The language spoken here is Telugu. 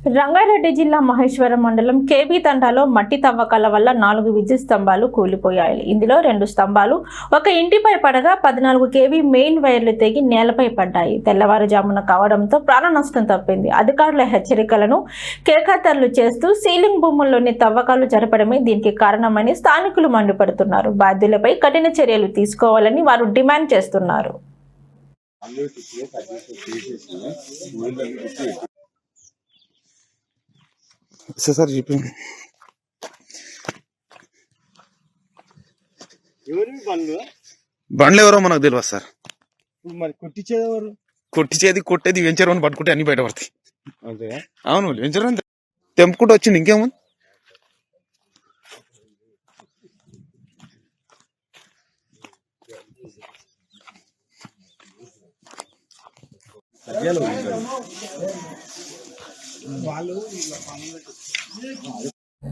రంగారెడ్డి జిల్లా మహేశ్వరం మండలం కేబీ తండాలో మట్టి తవ్వకాల వల్ల 4 విద్యుత్ స్తంభాలు కూలిపోయాయి. ఇందులో 2 స్తంభాలు ఒక ఇంటిపై పడగా 14 కేవీ మెయిన్ వైర్లు తెగి నేలపై పడ్డాయి. తెల్లవారుజామున కావడంతో ప్రాణ నష్టం తప్పింది. అధికారుల హెచ్చరికలను కేఖాతర్లు చేస్తూ సీలింగ్ భూముల్లోని తవ్వకాలు జరపడమే దీనికి కారణమని స్థానికులు మండిపడుతున్నారు. బాధ్యులపై కఠిన చర్యలు తీసుకోవాలని వారు డిమాండ్ చేస్తున్నారు. సార్ చెప్పి బండ్లు ఎవరో మనకు తెలియదు సార్. మరి కొట్టించేది కొట్టేది వెంచర్ అని పట్టుకుంటే అన్ని బయటపడతాయి. అంతే అవును, వెంచర్ అని తెంపుకుంటూ వచ్చింది. ఇంకేముంది? వాళ్ళు